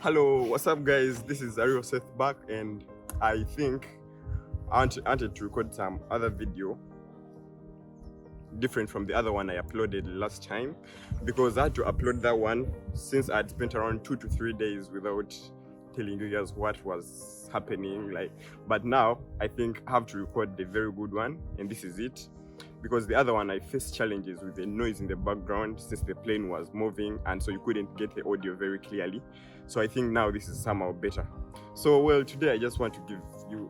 Hello, what's up, guys? This is Ario Seth back, and I think I wanted to record some other video different from the other one I uploaded last time because I had to upload that one since I'd spent around 2 to 3 days without telling you guys what was happening. But now I think I have to record the very good one, and this is it. Because the other one I faced challenges with the noise in the background since the plane was moving, and so you couldn't get the audio very clearly. So I think now this is somehow better. So well, today I just want to give you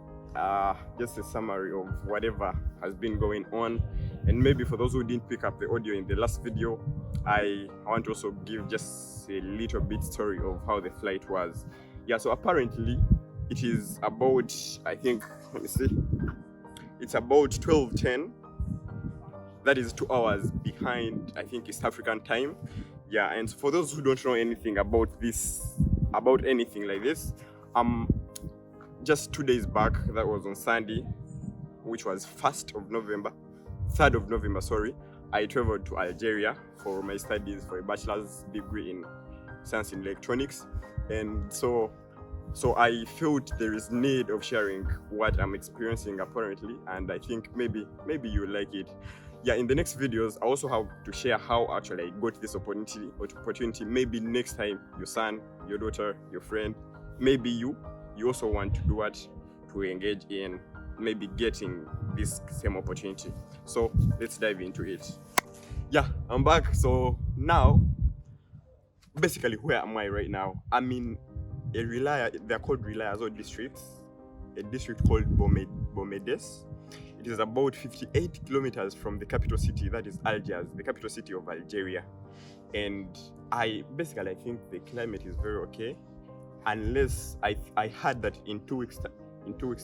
just a summary of whatever has been going on, and maybe for those who didn't pick up the audio in the last video, I want to also give just a little bit story of how the flight was. Yeah, so apparently it is about, I think, let me see, it's about 12:10. That is 2 hours behind, I think, East African time. Yeah, and for those who don't know anything about this, about anything like this, just 2 days back, that was on Sunday, which was 3rd of November, sorry, I traveled to Algeria for my studies for a bachelor's degree in science in electronics. And so I felt there is need of sharing what I'm experiencing apparently, and I think maybe you like it. Yeah, in the next videos, I also have to share how actually I got this opportunity. Maybe next time your son, your daughter, your friend, maybe you also want to do what, to engage in maybe getting this same opportunity. So let's dive into it. Yeah, I'm back. So now, basically, where am I right now? I'm in a they're called Reliazor districts, a district called Bomedes. It is about 58 kilometers from the capital city, that is Algiers, the capital city of Algeria. And I think the climate is very okay, unless I heard that in 2 weeks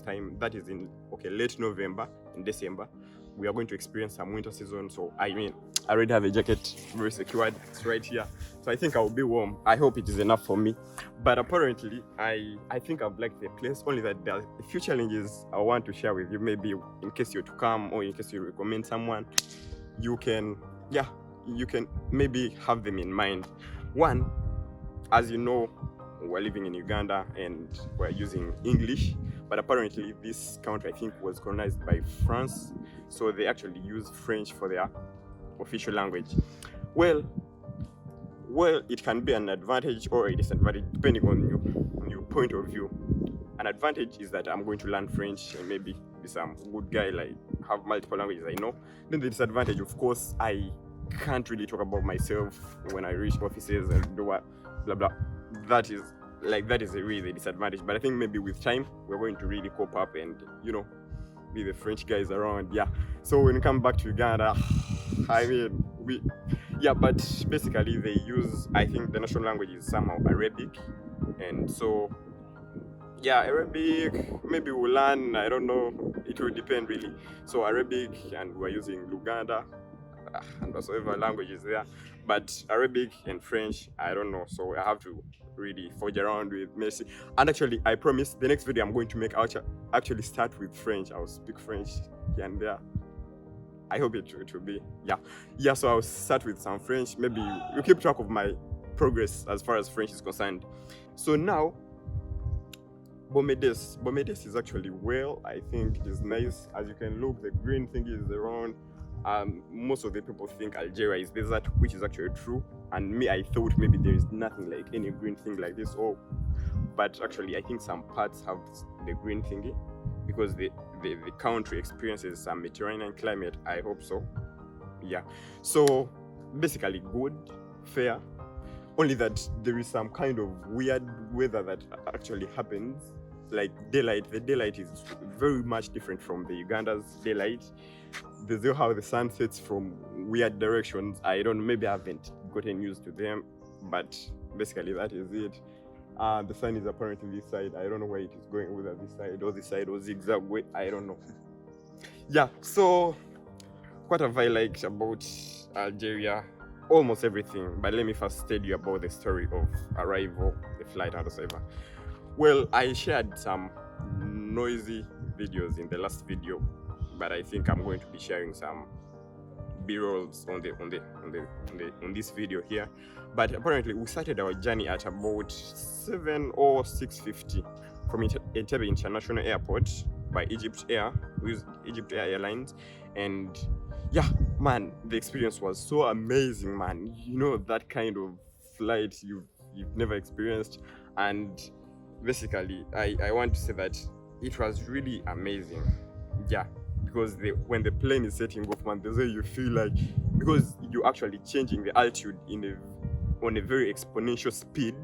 time, that is in late November and December, we are going to experience some winter season. So I already have a jacket very secured. It's right here. So I think I will be warm. I hope it is enough for me. But apparently, I think I've liked the place, only that there are a few challenges I want to share with you, maybe in case you're to come or in case you recommend someone. You can maybe have them in mind. One, as you know, we're living in Uganda and we're using English, but apparently this country, I think, was colonized by France, so they actually use French for their official language. Well, it can be an advantage or a disadvantage depending on your point of view. An advantage is that I'm going to learn French and maybe be some good guy, like have multiple languages I know. Then the disadvantage, of course, I can't really talk about myself when I reach offices and do what blah blah. That is really the disadvantage. But I think maybe with time we're going to really cope up and be the French guys around. Yeah. So when we come back to Uganda, but basically they use, I think the national language is somehow Arabic, and so Arabic maybe we'll learn, I don't know, it will depend really. So Arabic, and we're using Luganda and whatsoever language is there, but Arabic and French, I don't know, so I have to really forge around with Messi. And actually, I promise the next video I'm going to make, I'll actually start with French. I'll speak French here and there. I hope it will be, so I'll start with some French. Maybe you keep track of my progress as far as French is concerned. So now, Bomedes is actually I think it is nice. As you can look, the green thing is around. Most of the people think Algeria is desert, which is actually true. And me, I thought maybe there is nothing like any green thing like this. But actually, I think some parts have the green thingy because the country experiences some Mediterranean climate. I hope so. Yeah. So basically, good, fair. Only that there is some kind of weird weather that actually happens. Like daylight. The daylight is very much different from the Uganda's daylight. There's how the sun sets from weird directions. I don't know, maybe I haven't gotten used to them, but basically that is it. The sun is apparently this side. I don't know where it is going, whether this side or zigzag way. I don't know. Yeah, so what have I liked about Algeria? Almost everything, but let me first tell you about the story of arrival, the flight, and whatsoever. Well, I shared some noisy videos in the last video, but I think I'm going to be sharing some b-rolls on this video here. But apparently we started our journey at about 7 or 6:50 from Entebbe International Airport by Egypt Air. We used Egypt Air Airlines, and yeah, man, the experience was so amazing, man. You know, that kind of flight you've never experienced. And basically I want to say that it was really amazing. Yeah, because when the plane is setting off, man, there's a way you feel like, because you're actually changing the altitude on a very exponential speed,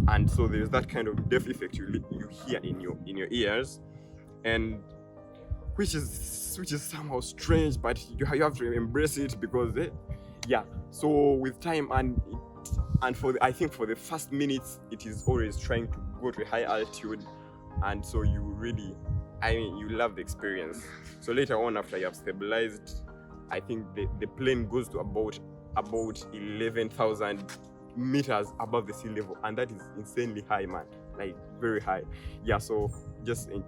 and so there's that kind of depth effect you hear in your ears, and which is somehow strange, but you have to embrace it, because yeah. So with time and I think for the first minutes it is always trying to go to a high altitude, and so you really, you love the experience. So later on, after you have stabilized, I think the plane goes to about 11,000 meters above the sea level, and that is insanely high, man, like very high. Yeah, so you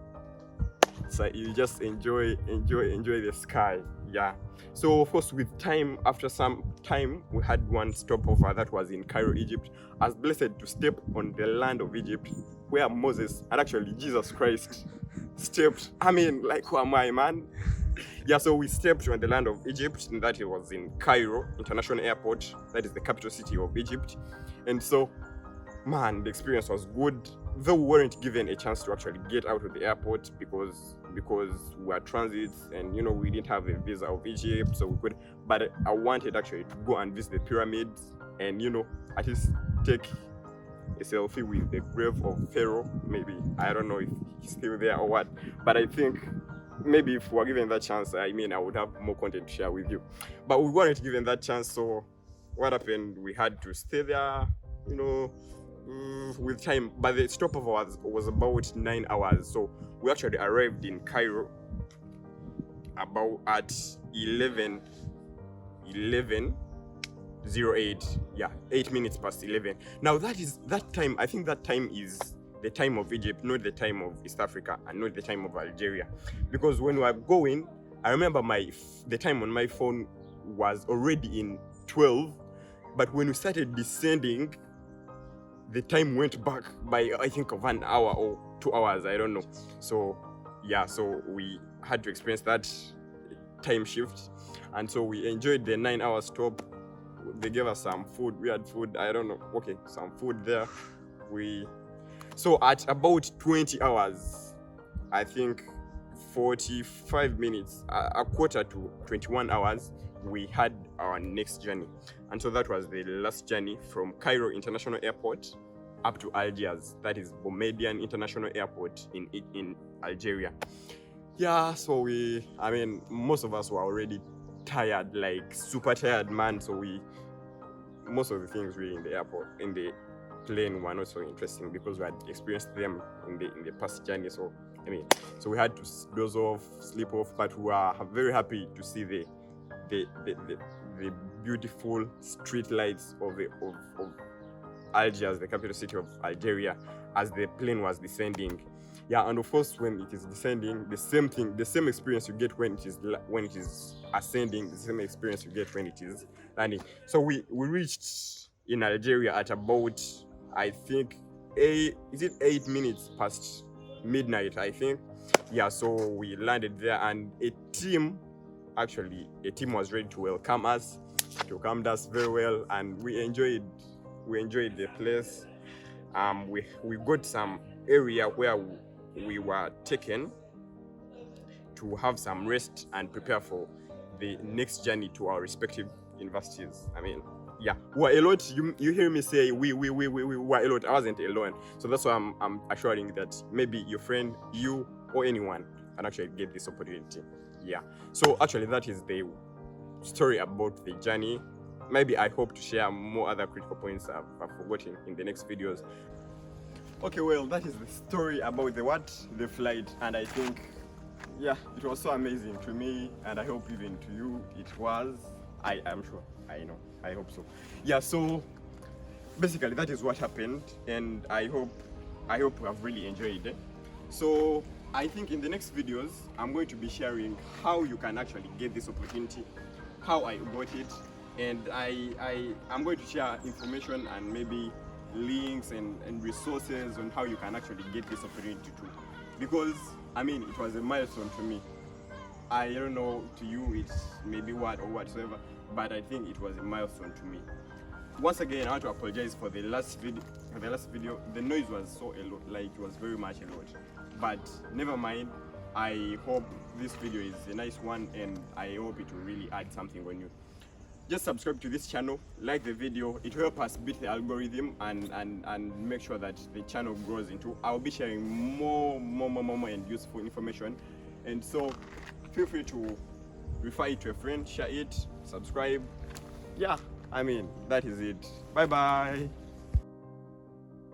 just enjoy the sky. Yeah. So of course, with time, after some time, we had one stopover that was in Cairo, Egypt. I was blessed to step on the land of Egypt, where Moses and actually Jesus Christ stepped. I mean, like, who am I, man? Yeah, so we stepped on the land of Egypt, and that it was in Cairo International Airport. That is the capital city of Egypt. And so, man, the experience was good, though we weren't given a chance to actually get out of the airport because we were transits, and we didn't have a visa of Egypt, so we could. But I wanted actually to go and visit the pyramids, and at least take a selfie with the grave of Pharaoh. Maybe, I don't know if he's still there or what, but I think maybe if we were given that chance, I would have more content to share with you. But we weren't given that chance, so what happened? We had to stay there, with time. But the stopover was about 9 hours, so we actually arrived in Cairo about at 11:08. Yeah, 8 minutes past 11. Now that time. I think that time is the time of Egypt, not the time of East Africa, and not the time of Algeria. Because when we were going, I remember the time on my phone was already in 12, but when we started descending, the time went back by, I think, of 1 hour or 2 hours, I don't know. So yeah, so we had to experience that time shift, and so we enjoyed the 9-hour stop. They gave us some food. We had food, I don't know, okay, some food there. So at about 20 hours, I think 45 minutes, a quarter to 21 hours, we had our next journey. And so that was the last journey from Cairo International Airport up to Algiers. That is Boumediene International Airport in Algeria. Yeah, so most of us were already tired, like super tired, man. So most of the things really in the airport, in the plane, were not so interesting because we had experienced them in the past journey. So so we had to doze off, sleep off, but we were very happy to see the beautiful street lights of Algiers, the capital city of Algeria, as the plane was descending. Yeah, and of course, when it is descending, the same experience you get when it is ascending, the same experience you get when it is landing. So we reached in Algeria at about, I think, 8 minutes past midnight, I think. Yeah, so we landed there, and a team was ready to welcome us, welcomed us very well, and we enjoyed the place. We got some area where we were taken to have some rest and prepare for the next journey to our respective universities. Yeah, we were a lot. You hear me say we were a lot. I wasn't alone. So that's why I'm assuring that maybe your friend, you, or anyone can actually get this opportunity. Yeah. So actually, that is the story about the journey. Maybe I hope to share more other critical points I've forgotten in the next videos. Okay, well, that is the story about the flight, and I think, yeah, it was so amazing to me, and I hope even to you it was. I am sure. I know. I hope so. Yeah, so basically that is what happened, and I hope you have really enjoyed it. So I think in the next videos I'm going to be sharing how you can actually get this opportunity, how I got it, and I'm going to share information and maybe links and resources on how you can actually get this opportunity too. Because I mean, it was a milestone to me. I don't know to you it's maybe what or whatsoever, but I think it was a milestone to me. Once again, I want to apologize for the last video. The noise was so a lot, like it was very much a lot. But never mind. I hope this video is a nice one, and I hope it will really add something on you. Just subscribe to this channel, like the video. It will help us beat the algorithm and make sure that the channel grows into. I'll be sharing more and useful information, and so feel free to refer it to a friend, share it, subscribe. Yeah, I mean, that is it. Bye bye.